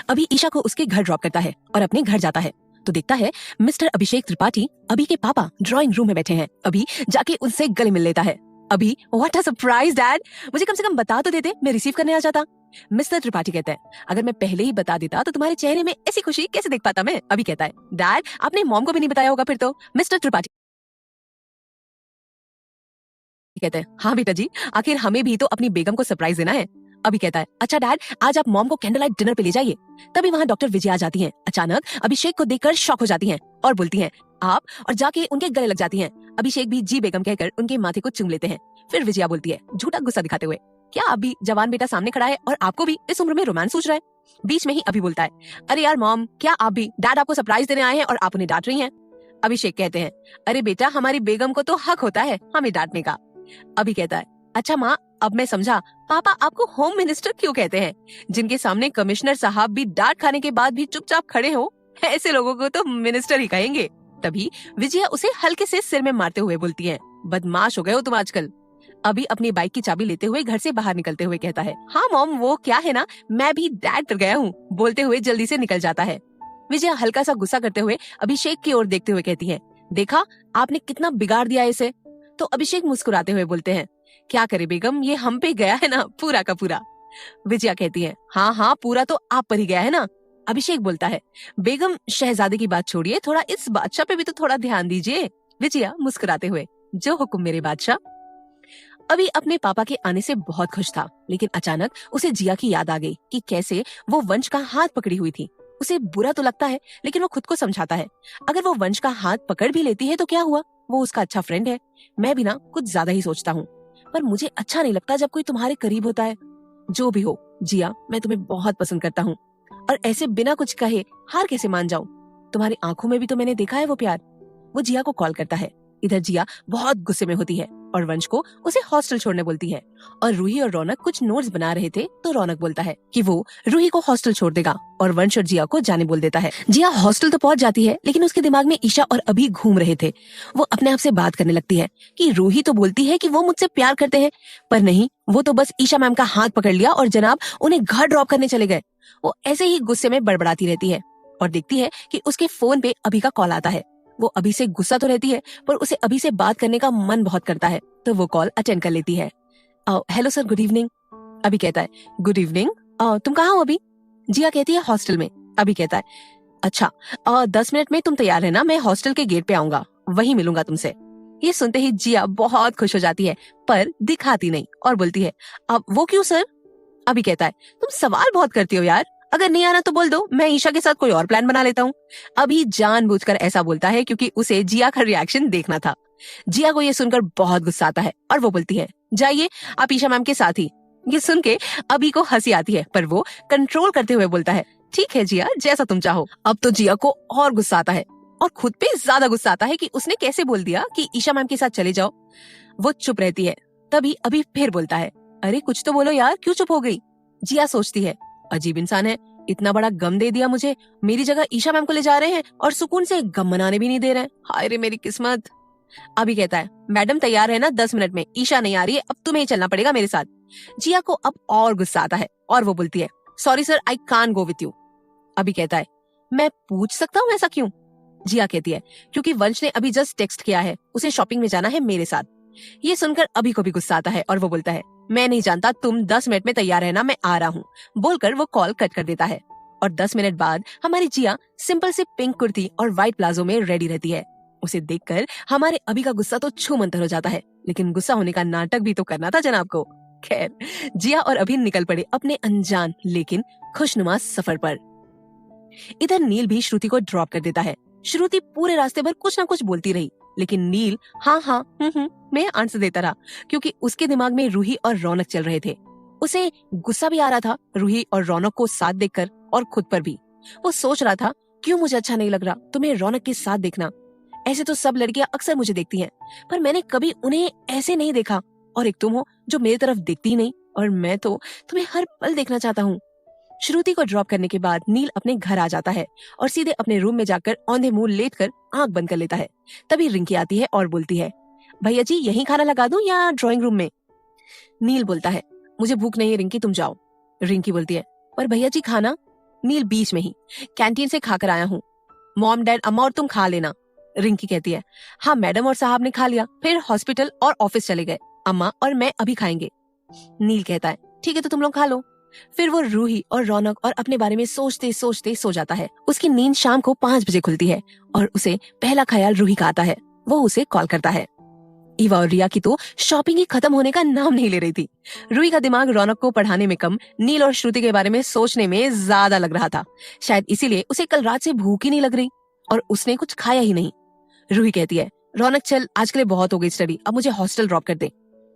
अभी ईशा को उसके घर ड्रॉप करता है और अपने घर जाता है तो देखता है मिस्टर अभिषेक त्रिपाठी अभी के पापा ड्राइंग रूम में बैठे हैं। अभी जाके उनसे गले मिल लेता है। अभी व्हाट अ सरप्राइज डैड, मुझे कम से कम बता तो देते, मैं रिसीव करने आ जाता। मिस्टर त्रिपाठी कहते हैं अगर मैं पहले ही बता देता तो तुम्हारे चेहरे में ऐसी खुशी कैसे देख पाता मैं। अभी कहता है डैड आपने मॉम को भी नहीं बताया होगा फिर तो। मिस्टर त्रिपाठी कहते हैं हाँ बेटा जी, आखिर हमें भी तो अपनी बेगम को सरप्राइज देना है। अभी कहता है अच्छा डैड आज आप मॉम को कैंडल लाइट डिनर पे ले जाइए। तभी वहाँ डॉक्टर विजया आ जाती हैं। अचानक अभिषेक को देखकर शॉक हो जाती हैं और बोलती हैं आप, और जाके उनके गले लग जाती हैं। अभिषेक भी जी बेगम कहकर उनके माथे को चूम लेते हैं। फिर विजया बोलती है झूठा गुस्सा दिखाते हुए क्या आप भी जवान बेटा सामने खड़ा है और आपको भी इस उम्र में रोमांस सूझ रहा है। बीच में ही अभी बोलता है अरे यार मॉम, क्या आप भी डैड आपको सरप्राइज देने आए हैं और आप उन्हें डांट रही हैं। अभिषेक कहते हैं अरे बेटा हमारी बेगम को तो हक होता है हमें डांटने का। अभी कहता है अच्छा माँ अब मैं समझा, पापा आपको होम मिनिस्टर क्यों कहते हैं। जिनके सामने कमिश्नर साहब भी डांट खाने के बाद भी चुपचाप खड़े हो, ऐसे लोगों को तो मिनिस्टर ही कहेंगे। तभी विजया उसे हल्के से सिर में मारते हुए बोलती है बदमाश हो गए हो तुम आजकल। अभी अपनी बाइक की चाबी लेते हुए घर से बाहर निकलते हुए कहता है हाँ मॉम वो क्या है ना, मैं भी डैड पर गया हूँ। बोलते हुए जल्दी से निकल जाता है। विजया हल्का सा गुस्सा करते हुए अभिषेक की ओर देखते हुए कहती है देखा आपने कितना बिगाड़ दिया इसे। तो अभिषेक मुस्कुराते हुए बोलते हैं क्या करे बेगम, ये हम पे गया है ना पूरा का पूरा। विजया कहती है हाँ हाँ पूरा तो आप पर ही गया है ना। अभिषेक बोलता है बेगम शहजादे की बात छोड़िए, थोड़ा इस बादशाह पे भी तो थोड़ा ध्यान दीजिए। विजया मुस्कुराते हुए जो हुक्म मेरे बादशाह। अभी अपने पापा के आने से बहुत खुश था, लेकिन अचानक उसे जिया की याद आ गई कि कैसे वो वंश का हाथ पकड़ी हुई थी। उसे बुरा तो लगता है लेकिन वो खुद को समझाता है अगर वो वंश का हाथ पकड़ भी लेती है तो क्या हुआ, वो उसका अच्छा फ्रेंड है। मैं भी ना कुछ ज्यादा ही सोचता हूँ, पर मुझे अच्छा नहीं लगता जब कोई तुम्हारे करीब होता है। जो भी हो जिया, मैं तुम्हें बहुत पसंद करता हूँ और ऐसे बिना कुछ कहे हार कैसे मान जाऊं। तुम्हारी आंखों में भी तो मैंने देखा है वो प्यार। वो जिया को कॉल करता है। इधर जिया बहुत गुस्से में होती है और वंश को उसे हॉस्टल छोड़ने बोलती है। और रूही और रौनक कुछ नोट्स बना रहे थे तो रौनक बोलता है कि वो रूही को हॉस्टल छोड़ देगा और वंश और जिया को जाने बोल देता है। जिया हॉस्टल तो पहुंच जाती है लेकिन उसके दिमाग में ईशा और अभी घूम रहे थे। वो अपने आप से बात करने लगती है कि रूही तो बोलती है कि वो मुझसे प्यार करते हैं, पर नहीं, वो तो बस ईशा मैम का हाथ पकड़ लिया और जनाब उन्हें घर ड्रॉप करने चले गए। वो ऐसे ही गुस्से में बड़बड़ाती रहती है और देखती है कि उसके फोन पे अभी का कॉल आता है। वो अभी से गुस्सा तो रहती है पर उसे अभी से बात करने का मन बहुत करता है, तो वो कॉल अटेंड कर लेती है। Hello sir, good evening. अभी कहता है गुड इवनिंग, तुम कहाँ हो अभी। जिया कहती है हॉस्टल में। अभी कहता है अच्छा 10 मिनट में तुम तैयार है ना, मैं हॉस्टल के गेट पे आऊंगा, वहीं मिलूंगा तुमसे। ये सुनते ही जिया बहुत खुश हो जाती है पर दिखाती नहीं और बोलती है अब वो क्यों सर। अभी कहता है तुम सवाल बहुत करती हो यार, अगर नहीं आना तो बोल दो, मैं ईशा के साथ कोई और प्लान बना लेता हूँ। अभी जानबूझकर ऐसा बोलता है क्योंकि उसे जिया का रिएक्शन देखना था। जिया को ये सुनकर बहुत गुस्सा आता है और वो बोलती है जाइए आप ईशा मैम के साथ ही। ये सुन के अभी को हंसी आती है पर वो कंट्रोल करते हुए बोलता है ठीक है जिया, जैसा तुम चाहो। अब तो जिया को और गुस्सा आता है और खुद पे ज्यादा गुस्सा आता है कि उसने कैसे बोल दिया कि ईशा मैम के साथ चले जाओ। वो चुप रहती है। तभी अभी फिर बोलता है अरे कुछ तो बोलो यार, क्यों चुप हो गई। जिया सोचती है अजीब इंसान है, इतना बड़ा गम दे दिया मुझे, मेरी जगह ईशा मैम को ले जा रहे हैं और सुकून से गम मनाने भी नहीं दे रहे हैं। हाय रे मेरी किस्मत। अभी कहता है मैडम तैयार है ना 10 मिनट में, ईशा नहीं आ रही है, अब तुम्हें ही चलना पड़ेगा मेरे साथ। जिया को अब और गुस्सा आता है और वो बोलती है sorry sir, I can't go with you. अभी कहता है मैं पूछ सकता हूँ ऐसा क्यों। जिया कहती है क्योंकि वंश ने अभी जस्ट टेक्स्ट किया है, उसे शॉपिंग में जाना है मेरे साथ। ये सुनकर अभी को भी गुस्सा आता है और वो बोलता है मैं नहीं जानता, तुम 10 मिनट में तैयार रहना, मैं आ रहा हूँ। बोलकर वो कॉल कट कर देता है और 10 मिनट बाद हमारी जिया सिंपल से पिंक कुर्ती और व्हाइट प्लाजो में रेडी रहती है। उसे देखकर हमारे अभी का गुस्सा तो छू मंतर हो जाता है, लेकिन गुस्सा होने का नाटक भी तो करना था जनाब को। खैर, जिया और अभी निकल पड़े अपने अनजान लेकिन खुशनुमा सफर पर। इधर नील भी श्रुति को ड्रॉप कर देता है। श्रुति पूरे रास्ते भर कुछ ना कुछ बोलती रही, लेकिन नील हाँ हाँ में आंसर देता रहा क्योंकि उसके दिमाग में रूही और रौनक चल रहे थे। उसे गुस्सा भी आ रहा था रूही और रौनक को साथ देखकर और खुद पर भी। वो सोच रहा था क्यों मुझे अच्छा नहीं लग रहा तुम्हें रौनक के साथ देखना। ऐसे तो सब लड़कियां अक्सर मुझे देखती हैं, पर मैंने कभी उन्हें ऐसे नहीं देखा। और एक तुम हो जो मेरी तरफ देखती ही नहीं, और मैं तो तुम्हें हर पल देखना चाहता हूँ। श्रुति को ड्रॉप करने के बाद नील अपने घर आ जाता है और सीधे अपने रूम में जाकर औंधे मुंह लेटकर आंख बंद कर लेता है। तभी रिंकी आती है और बोलती है भैया जी यहीं खाना लगा दूं या ड्राइंग रूम में। नील बोलता है मुझे भूख नहीं है रिंकी, तुम जाओ। रिंकी बोलती है पर भैया जी खाना। नील बीच में ही, कैंटीन से खाकर आया हूँ। मॉम, डैड, अम्मा और तुम खा लेना। रिंकी कहती है, हाँ मैडम और साहब ने खा लिया, फिर हॉस्पिटल और ऑफिस चले गए। अम्मा और मैं अभी खाएंगे। नील कहता है, ठीक है तो तुम लोग खा लो। फिर वो रूही और रौनक और अपने बारे में सोचते सोचते सो जाता है। उसकी नींद शाम को 5 बजे खुलती है और उसे पहला ख्याल रूही का आता है। वो उसे कॉल करता है। ईवा और रिया की तो शॉपिंग ही खत्म होने का नाम नहीं ले रही थी। रूही का दिमाग रौनक को पढ़ाने में कम, नील और श्रुति के बारे में सोचने में ज्यादा लग रहा था। शायद इसीलिए उसे कल रात से भूख ही नहीं लग रही और उसने कुछ खाया ही नहीं। रूही कहती है, रौनक चल, आज के लिए बहुत हो गई स्टडी, अब मुझे हॉस्टल ड्रॉप कर दे।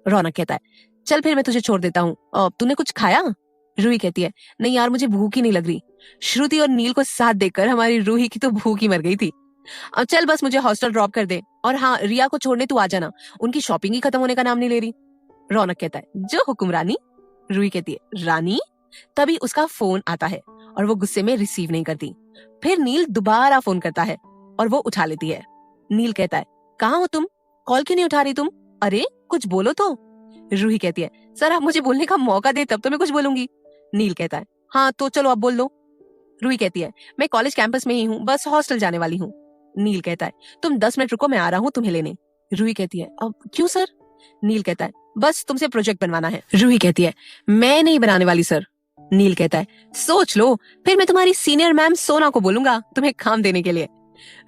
रौनक कहता है, चल फिर मैं तुझे छोड़ देता हूँ, तूने कुछ खाया? रूही कहती है, नहीं यार मुझे भूख ही नहीं लग रही। श्रुति और नील को साथ देखकर हमारी रूही की तो भूख ही मर गई थी। अब चल बस मुझे हॉस्टल ड्रॉप कर दे, और हाँ रिया को छोड़ने तू आ जाना, उनकी शॉपिंग ही खत्म होने का नाम नहीं ले रही। रौनक कहता है, जो हुक्म रानी। रूही कहती है, रानी? तभी उसका फोन आता है और वो गुस्से में रिसीव नहीं करती। फिर नील दोबारा फोन करता है और वो उठा लेती है। नील कहता है, कहाँ हो तुम? कॉल क्यों नहीं उठा रही तुम? अरे कुछ बोलो तो। रूही कहती है, सर आप मुझे बोलने का मौका दे तब तो मैं कुछ बोलूंगी। नील कहता है, हाँ तो चलो अब बोल दो। रूही कहती है, मैं कॉलेज कैंपस में ही हूँ, बस हॉस्टल जाने वाली हूँ। नील कहता है, तुम 10 मिनट रुको, मैं आ रहा हूँ तुम्हें लेने। रूही कहती है, अब क्यों सर? नील कहता है, बस तुमसे प्रोजेक्ट बनवाना है। रूही कहती है, मैं नहीं बनाने वाली सर। नील कहता है, सोच लो, फिर मैं तुम्हारी सीनियर मैम सोना को बोलूंगा तुम्हें काम देने के लिए।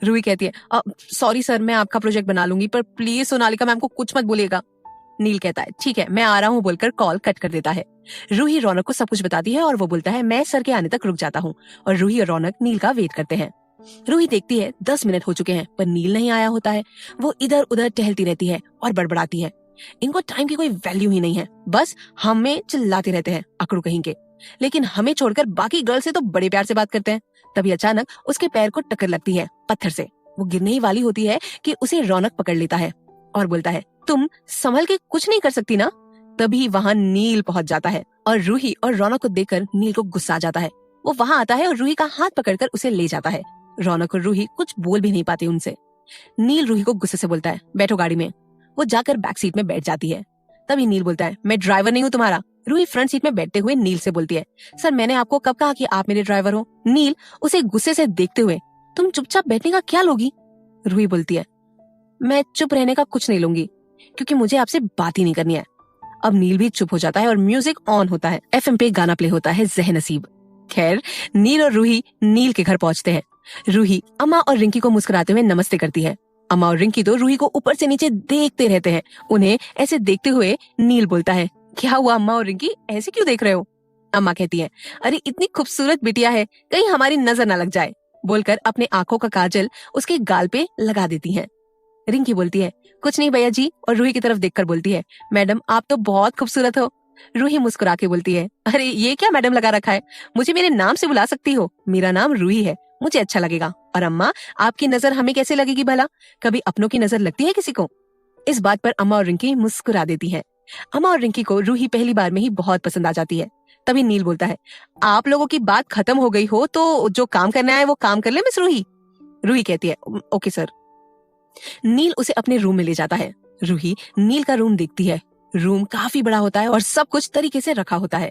रूही कहती है, सॉरी सर, मैं आपका प्रोजेक्ट बना लूंगी, पर प्लीज सोनालिका मैम को कुछ मत बोलिएगा। नील कहता है, ठीक है मैं आ रहा हूँ बोलकर कॉल कट कर देता है। रूही रौनक को सब कुछ बताती है और वो बोलता है, मैं सर के आने तक रुक जाता हूँ। और रूही और रौनक नील का वेट करते हैं। रूही देखती है 10 मिनट हो चुके हैं पर नील नहीं आया होता है। वो इधर उधर टहलती रहती है और बड़बड़ाती है, इनको टाइम की कोई वैल्यू ही नहीं है, बस हमें चिल्लाते रहते हैं अकड़ू कहीं के। लेकिन हमें छोड़कर बाकी गर्ल से तो बड़े प्यार से बात करते हैं। तभी अचानक उसके पैर को टक्कर लगती है पत्थर से। वो गिरने ही वाली होती है कि उसे रौनक पकड़ लेता है और बोलता है, तुम संभल के कुछ नहीं कर सकती ना? तभी वहाँ नील पहुंच जाता है और रूही और रौनक को देखकर नील को गुस्सा आ जाता है। वो वहाँ आता है और रूही का हाथ पकड़कर उसे ले जाता है। रौनक और रूही कुछ बोल भी नहीं पाते उनसे। नील रूही को गुस्से से बोलता है, बैठो गाड़ी में। वो जाकर बैक सीट में बैठ जाती है। तभी नील बोलता है, मैं ड्राइवर नहीं हूँ तुम्हारा। रूही फ्रंट सीट में बैठते हुए नील से बोलती है, सर मैंने आपको कब कहा कि आप मेरे ड्राइवर हो? नील उसे गुस्से से देखते हुए, तुम चुपचाप बैठने का क्या लोगी? रूही बोलती है, मैं चुप रहने का कुछ नहीं लूंगी क्योंकि मुझे आपसे बात ही नहीं करनी है। अब नील भी चुप हो जाता है और म्यूजिक ऑन होता है। एफएम पे गाना प्ले होता है, ज़ह नसीब। खैर नील और रूही नील के घर पहुंचते हैं। रूही अम्मा और रिंकी को मुस्कुराते हुए नमस्ते करती है। अम्मा और रिंकी तो रूही को ऊपर से नीचे देखते रहते हैं। उन्हें ऐसे देखते हुए नील बोलता है, क्या हुआ अम्मा और रिंकी, ऐसे क्यों देख रहे हो? अम्मा कहती है, अरे इतनी खूबसूरत बिटिया है, कहीं हमारी नजर ना लग जाए, बोलकर अपने आंखों का काजल उसके गाल पे लगा देती हैं। रिंकी बोलती है, कुछ नहीं भैया जी, और रूही की तरफ देखकर बोलती है, मैडम आप तो बहुत खूबसूरत हो। रूही मुस्कुरा के बोलती है, अरे ये क्या मैडम लगा रखा है, मुझे मेरे नाम से बुला सकती हो, मेरा नाम रूही है, मुझे अच्छा लगेगा। और अम्मा आपकी नजर हमें कैसे लगेगी भला, कभी अपनों की नजर लगती है किसी को? इस बात पर अम्मा और रिंकी मुस्कुरा देती है। अम्मा और रिंकी को रूही पहली बार में ही बहुत पसंद आ जाती है। तभी नील बोलता है, आप लोगों की बात खत्म हो गई हो तो जो काम करना है वो काम कर ले मिस रूही। रूही कहती है, ओके सर। नील उसे अपने रूम में ले जाता है। रूही नील का रूम देखती है। रूम काफी बड़ा होता है और सब कुछ तरीके से रखा होता है।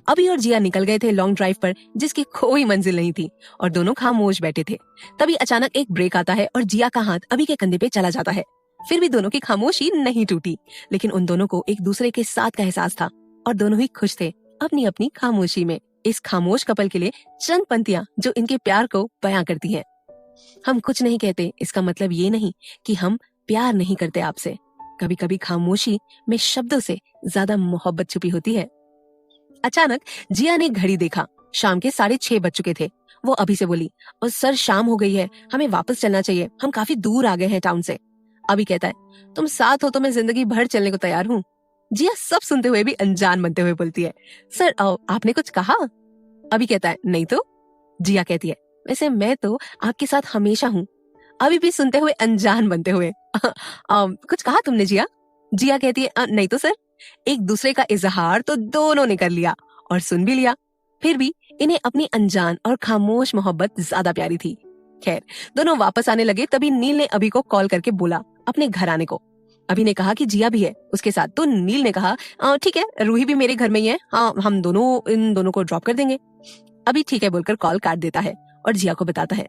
अभी और जिया निकल गए थे लॉन्ग ड्राइव पर जिसकी कोई मंजिल नहीं थी और दोनों खामोश बैठे थे। तभी अचानक एक ब्रेक आता है और जिया का हाथ अभी के कंधे पे चला जाता है। फिर भी दोनों की खामोशी नहीं टूटी, लेकिन उन दोनों को एक दूसरे के साथ का एहसास था और दोनों ही खुश थे अपनी अपनी खामोशी में। इस खामोश कपल के लिए चंद पंक्तियां जो इनके प्यार को बयां करती हैं। हम कुछ नहीं कहते, इसका मतलब ये नहीं कि हम प्यार नहीं करते आपसे। कभी कभी खामोशी में शब्दों से ज्यादा मोहब्बत छुपी होती है। अचानक जिया ने घड़ी देखा, शाम के 6:30 बज चुके थे। वो अभी से बोली, और सर शाम हो गई है, हमें वापस चलना चाहिए, हम काफी दूर आ गए हैं टाउन से। अभी कहता है, तुम साथ हो तो मैं जिंदगी भर चलने को तैयार हूँ। जिया सब सुनते हुए भी अनजान बनते हुए बोलती है, सर आपने कुछ कहा? अभी कहता है, नहीं तो। जिया कहती है, वैसे मैं तो आपके साथ हमेशा हूँ। अभी भी सुनते हुए अनजान बनते हुए कुछ कहा तुमने जिया? जिया कहती है, नहीं तो सर। एक दूसरे का इजहार तो दोनों ने कर लिया और सुन भी लिया, फिर भी इन्हें अपनी अनजान और खामोश मोहब्बत ज्यादा प्यारी थी। खैर दोनों वापस आने लगे। तभी नील ने अभी को कॉल करके बोला अपने घर आने को। अभी ने कहा कि जिया भी है उसके साथ, तो नील ने कहा, ठीक है रूही भी मेरे घर में ही है, हाँ हम दोनों इन दोनों को ड्रॉप कर देंगे। अभी ठीक है बोलकर कॉल काट देता है और जिया को बताता है।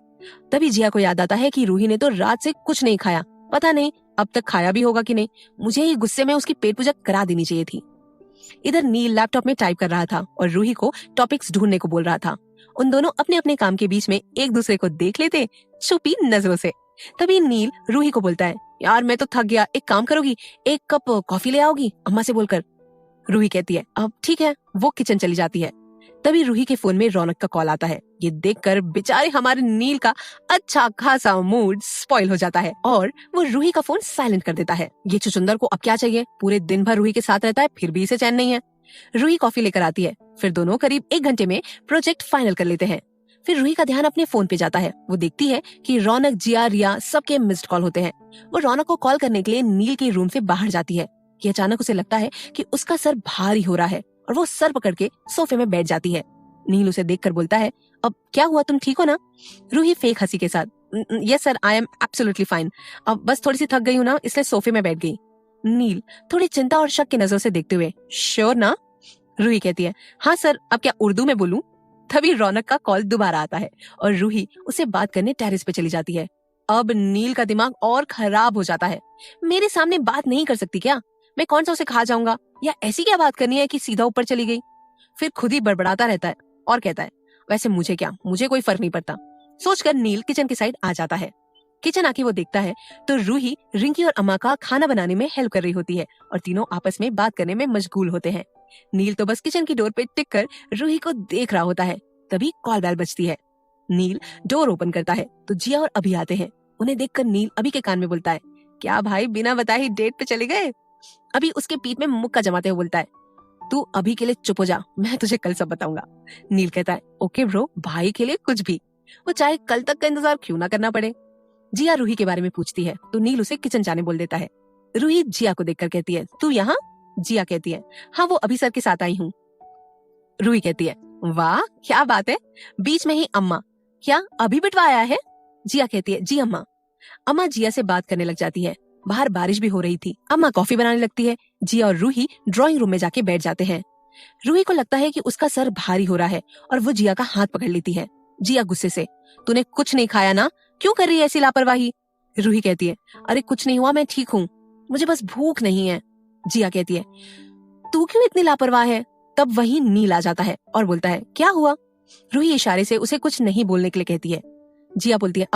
तभी जिया को याद आता है कि रूही ने तो रात से कुछ नहीं खाया, पता नहीं अब तक खाया भी होगा कि नहीं। मुझे ही गुस्से में उसकी पेट पूजा करा देनी चाहिए थी। इधर नील लैपटॉप में टाइप कर रहा था और रूही को टॉपिक्स ढूंढने को बोल रहा था। उन दोनों अपने अपने काम के बीच में एक दूसरे को देख लेते छुपी नजरों से। तभी नील रूही को बोलता है, यार मैं तो थक गया, एक काम करोगी, एक कप कॉफी ले आओगी अम्मा से बोलकर। रूही कहती है अब ठीक है, वो किचन चली जाती है। तभी रूही के फोन में रौनक का कॉल आता है। ये देखकर बेचारे हमारे नील का अच्छा खासा मूड स्पॉइल हो जाता है और वो रूही का फोन साइलेंट कर देता है। ये चुचुंदर को अब क्या चाहिए, पूरे दिन भर रूही के साथ रहता है फिर भी इसे चैन नहीं है। रूही कॉफी लेकर आती है, फिर दोनों करीब 1 घंटे में प्रोजेक्ट फाइनल कर लेते हैं। फिर रूही का ध्यान अपने फोन पे जाता है। वो देखती है कि रौनक, जिया, रिया सबके मिस्ड कॉल होते हैं। वो रौनक को कॉल करने के लिए नील के रूम से बाहर जाती है कि अचानक उसे लगता है कि उसका सर भारी हो रहा है और वो सर पकड़ के सोफे में बैठ जाती है। नील उसे देखकर बोलता है, अब क्या हुआ, तुम ठीक हो ना? रूही फेक हंसी के साथ, yes sir, I am absolutely fine, अब बस थोड़ी सी थक गई हूँ ना, इसलिए सोफे में बैठ गई। नील थोड़ी चिंता और शक की नजरों से देखते हुए, श्योर ना? रूही कहती है, हाँ सर, अब क्या उर्दू में बोलूं? तभी रौनक का कॉल दोबारा आता है और रूही उसे बात करने टेरेस पे चली जाती है। अब नील का दिमाग और खराब हो जाता है। मेरे सामने बात नहीं कर सकती क्या? मैं कौन सा उसे खा जाऊंगा, या ऐसी क्या बात करनी है कि सीधा ऊपर चली गई? फिर खुद ही बड़बड़ाता रहता है और कहता है, वैसे मुझे क्या, मुझे कोई फर्क नहीं पड़ता। सोचकर नील किचन की साइड आ जाता है। किचन आके वो देखता है तो रूही रिंकी और अम्मा का खाना बनाने में हेल्प कर रही होती है और तीनों आपस में बात करने में मशगूल होते हैं। नील तो बस किचन की डोर पे टिक कर रूही को देख रहा होता है। तभी कॉल बेल बजती है। नील डोर ओपन करता है तो जिया और अभी आते हैं। उन्हें देखकर नील अभी के कान में बोलता है, क्या भाई बिना बताए ही डेट पे चले गए? अभी उसके पीठ में मुक्का जमाते हुए बोलता है, तू अभी के लिए चुप हो जा, मैं तुझे कल सब बताऊंगा। नील कहता है, ओके ब्रो, भाई के लिए कुछ भी, वो चाहे कल तक का इंतजार क्यों ना करना पड़े। जिया रूही के बारे में पूछती है तो नील उसे किचन जाने बोल देता है। रूही जिया को देखकर कहती है, तू यहाँ? जिया कहती है, हाँ वो अभी सर के साथ आई हूँ। रूही कहती है, वाह क्या बात है, बीच में ही अम्मा, क्या अभी बिठवाया है? जिया कहती है, जी अम्मा। अम्मा जिया से बात करने लग जाती है। बाहर बारिश भी हो रही थी। अम्मा कॉफी बनाने लगती है। जिया और रूही ड्राइंग रूम में जाके बैठ जाते हैं। रूही को लगता है कि उसका सर भारी हो रहा है और वो जिया का हाथ पकड़ लेती है। जिया गुस्से से, तूने कुछ नहीं खाया ना, क्यों कर रही है ऐसी लापरवाही? रूही कहती है, अरे कुछ नहीं हुआ, मैं ठीक हूँ, मुझे बस भूख नहीं है। जिया कहती है, तू क्यों इतनी लापरवाह है? तब वहीं नील आ जाता है और बोलता है, क्या हुआ? रूही इशारे से उसे कुछ नहीं बोलने के लिए कहती है। जिया बोलती है,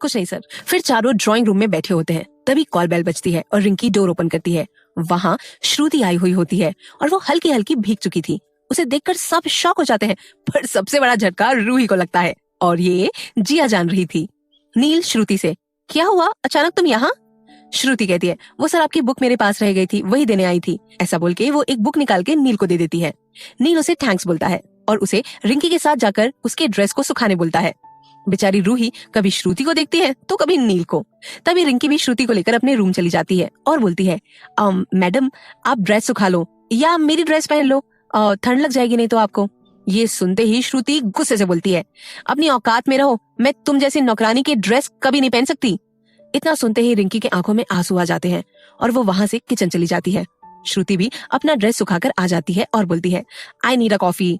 कुछ नहीं सर। फिर चारों ड्राइंग रूम में बैठे होते हैं। तभी कॉल बेल बजती है और रिंकी डोर ओपन करती है। वहाँ श्रुति आई हुई होती है और वो हल्की हल्की भीग चुकी थी। उसे देखकर सब शॉक हो जाते हैं, पर सबसे बड़ा झटका रूही को लगता है और ये जिया जान रही थी। नील श्रुति से, क्या हुआ, अचानक तुम यहाँ? श्रुति कहती है, वो सर आपकी बुक मेरे पास रह गई थी, वही देने आई थी। ऐसा बोल के वो एक बुक निकाल के नील को दे देती है। नील उसे थैंक्स बोलता है और उसे रिंकी के साथ जाकर उसके ड्रेस को सुखाने बोलता है। बेचारी रूही कभी श्रुति को देखती है तो कभी नील को। तभी रिंकी भी श्रुति को लेकर अपने रूम चली जाती है और बोलती है, मैडम आप ड्रेस सुखा लो या मेरी ड्रेस पहन लो, ठंड लग जाएगी नहीं तो आपको। ये सुनते ही श्रुति गुस्से से बोलती है, अपनी औकात में रहो, मैं तुम जैसी नौकरानी की ड्रेस कभी नहीं पहन सकती। इतना सुनते ही रिंकी के आंखों में आंसू आ जाते हैं और वो वहां से किचन चली जाती है। श्रुति भी अपना ड्रेस सुखाकर आ जाती है और बोलती है, आई नीड अ कॉफी।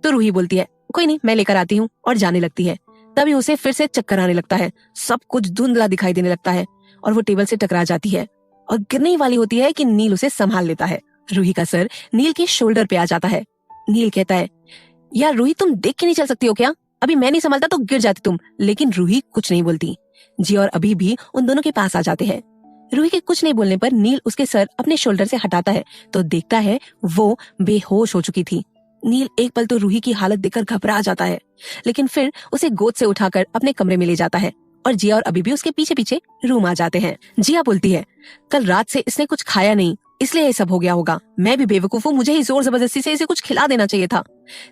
तो रूही बोलती है, कोई नहीं मैं लेकर आती हूँ, और जाने लगती है। तभी उसे फिर से चक्कर आने लगता है, सब कुछ धुंधला दिखाई देने लगता है और वो टेबल से टकरा जाती है और गिरने वाली होती है कि नील उसे संभाल लेता है। रूही का सर नील के शोल्डर पे आ जाता है। नील कहता है, यार रूही तुम देख के नहीं चल सकती हो क्या? अभी मैं नहीं संभालता तो गिर जाती तुम। लेकिन रूही कुछ नहीं बोलती। जी और अभी भी उन दोनों के पास आ जाते हैं। रूही के कुछ नहीं बोलने पर नील उसके सर अपने शोल्डर से हटाता है तो देखता है वो बेहोश हो चुकी थी। नील एक पल तो रूही की हालत देखकर घबरा जाता है, लेकिन फिर उसे गोद से उठाकर अपने कमरे में ले जाता है और जिया और अभी भी उसके पीछे पीछे रूम आ जाते हैं। जिया बोलती है, कल रात से इसने कुछ खाया नहीं, इसलिए ये सब हो गया होगा। मैं भी बेवकूफ हूँ, मुझे ही जोर जबरदस्ती से इसे कुछ खिला देना चाहिए था।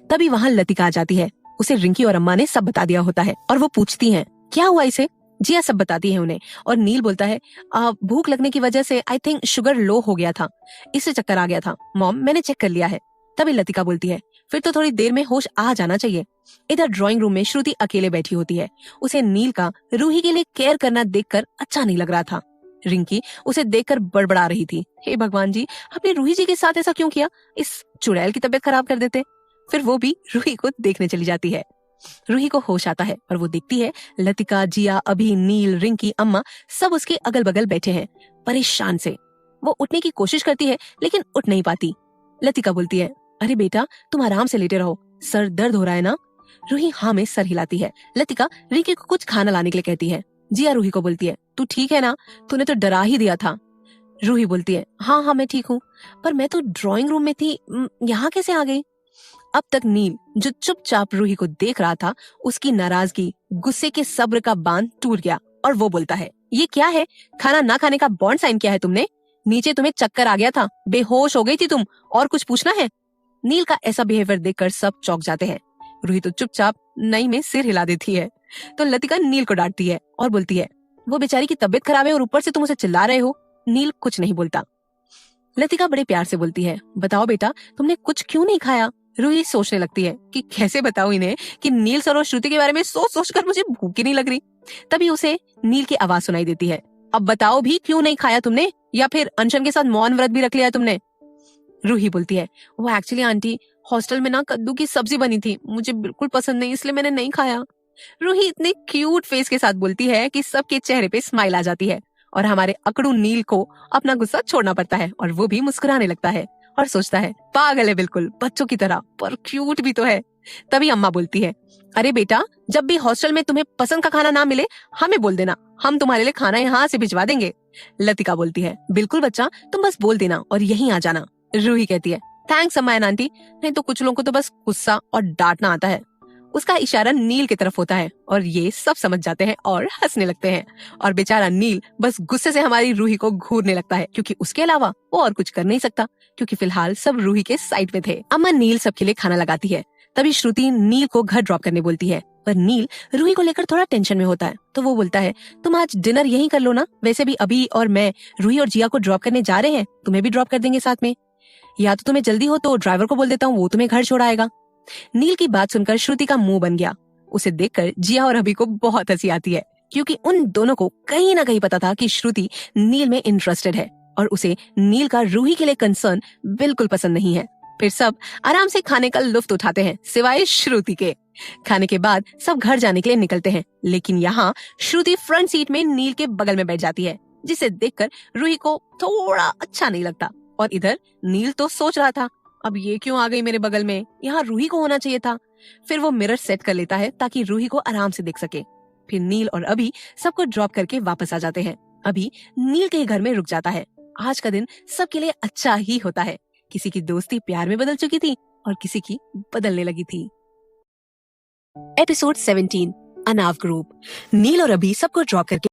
तभी वहाँ लतिका आ जाती है। उसे रिंकी और अम्मा ने सब बता दिया होता है और वो पूछती है, क्या हुआ इसे? जिया सब बताती है उन्हें और नील बोलता है, भूख लगने की वजह से आई थिंक शुगर लो हो गया था, इससे चक्कर आ गया था मॉम, मैंने चेक कर लिया है। तभी लतिका बोलती है, फिर तो थोड़ी देर में होश आ जाना चाहिए। इधर ड्राइंग रूम में श्रुति अकेले बैठी होती है। उसे नील का रूही के लिए केयर करना देखकर अच्छा नहीं लग रहा था। रिंकी उसे देखकर बड़बड़ा रही थी, हे भगवान जी, आपने रूही जी के साथ ऐसा क्यों किया? इस चुड़ैल की तबीयत खराब कर देते। फिर वो भी रूही को देखने चली जाती है। रूही को होश आता है और वो देखती है लतिका, जिया, अभी, नील, रिंकी, अम्मा सब उसके अगल बगल बैठे हैं परेशान से। वो उठने की कोशिश करती है लेकिन उठ नहीं पाती। लतिका बोलती है, अरे बेटा तुम आराम से लेटे रहो, सर दर्द हो रहा है ना? रूही हाँ में सर हिलाती है। लतिका रिंकी को कुछ खाना लाने के लिए कहती है। जिया रूही को बोलती है, तू ठीक है ना? तूने तो डरा ही दिया था। रूही बोलती है, हाँ हाँ मैं ठीक हूँ, पर मैं तो ड्राइंग रूम में थी, यहाँ कैसे आ गई? अब तक नील जो चुपचाप रूही को देख रहा था, उसकी नाराजगी, गुस्से के सब्र का बांध टूट गया और वो बोलता है, ये क्या है? खाना ना खाने का बॉन्ड साइन किया है तुमने? नीचे तुम्हें चक्कर आ गया था, बेहोश हो गई थी तुम, और कुछ पूछना है? नील का ऐसा बिहेवियर देखकर सब चौंक जाते हैं। रूही तो चुपचाप नई में सिर हिला देती है। तो लतिका नील को डांटती है और बोलती है, वो बेचारी की तबीयत खराब है और ऊपर से तुम उसे चिल्ला रहे हो। नील कुछ नहीं बोलता। लतिका बड़े प्यार से बोलती है, बताओ बेटा तुमने कुछ क्यों नहीं खाया? रूही सोचने लगती है कि कैसे बताऊं इन्हें कि नील सर और श्रुति के बारे में सोच सोच कर मुझे भूख ही नहीं लग रही। तभी उसे नील की आवाज सुनाई देती है, अब बताओ भी क्यों नहीं खाया तुमने, या फिर अनशन के साथ मौन व्रत भी रख लिया तुमने? रूही बोलती है, वो एक्चुअली आंटी हॉस्टल में ना कद्दू की सब्जी बनी थी, मुझे बिल्कुल पसंद नहीं, इसलिए मैंने नहीं खाया। रूही इतने क्यूट फेस के साथ बोलती है कि सबके चेहरे पे स्माइल आ जाती है और हमारे अकड़ू नील को अपना गुस्सा छोड़ना पड़ता है और वो भी मुस्कुराने लगता है और सोचता है, पागल है बिल्कुल बच्चों की तरह, पर क्यूट भी तो है। तभी अम्मा बोलती है, अरे बेटा जब भी हॉस्टल में तुम्हें पसंद का खाना ना मिले हमें बोल देना, हम तुम्हारे लिए खाना यहाँ से भिजवा देंगे। लतिका बोलती है, बिल्कुल बच्चा, तुम बस बोल देना और यहीं आ जाना। रूही कहती है, थैंक्स अम्मा एंड आंटी, नहीं तो कुछ लोगों को तो बस गुस्सा और डांटना आता है। उसका इशारा नील की तरफ होता है और ये सब समझ जाते हैं और हंसने लगते हैं और बेचारा नील बस गुस्से से हमारी रूही को घूरने लगता है, क्योंकि उसके अलावा वो और कुछ कर नहीं सकता, क्योंकि फिलहाल सब रूही के साइड में थे। अम्मा नील सबके लिए खाना लगाती है। तभी श्रुति नील को घर ड्रॉप करने बोलती है, पर नील रूही को लेकर थोड़ा टेंशन में होता है, तो वो बोलता है, तुम आज डिनर यहीं कर लो ना, वैसे भी अभी और मैं रूही और जिया को ड्रॉप करने जा रहे हैं, तुम्हें भी ड्रॉप कर देंगे साथ में। या तो तुम्हें जल्दी हो तो ड्राइवर को बोल देता हूँ, वो तुम्हें घर छोड़ आएगा। नील की बात सुनकर श्रुति का मुंह बन गया। उसे देखकर जिया और अभी को बहुत हंसी आती है, क्योंकि उन दोनों को कहीं ना कहीं पता था कि श्रुति नील में इंटरेस्टेड है और उसे नील का रूही के लिए कंसर्न बिल्कुल पसंद नहीं है। फिर सब आराम से खाने का लुत्फ उठाते हैं, सिवाय श्रुति के। खाने के बाद सब घर जाने के लिए निकलते हैं, लेकिन यहाँ श्रुति फ्रंट सीट में नील के बगल में बैठ जाती है, जिसे देखकर रूही को थोड़ा अच्छा नहीं लगता। और इधर नील तो सोच रहा था, अब ये क्यों आ गई मेरे बगल में, यहाँ रूही को होना चाहिए था। फिर वो मिरर सेट कर लेता है ताकि रूही को आराम से देख सके। फिर नील और अभी सबको ड्रॉप करके वापस आ जाते हैं। अभी नील के घर में रुक जाता है। आज का दिन सबके लिए अच्छा ही होता है। किसी की दोस्ती प्यार में बदल चुकी थी और किसी की बदलने लगी थी। Episode 17, अनाव group. नील और अभी सबको ड्रॉप करके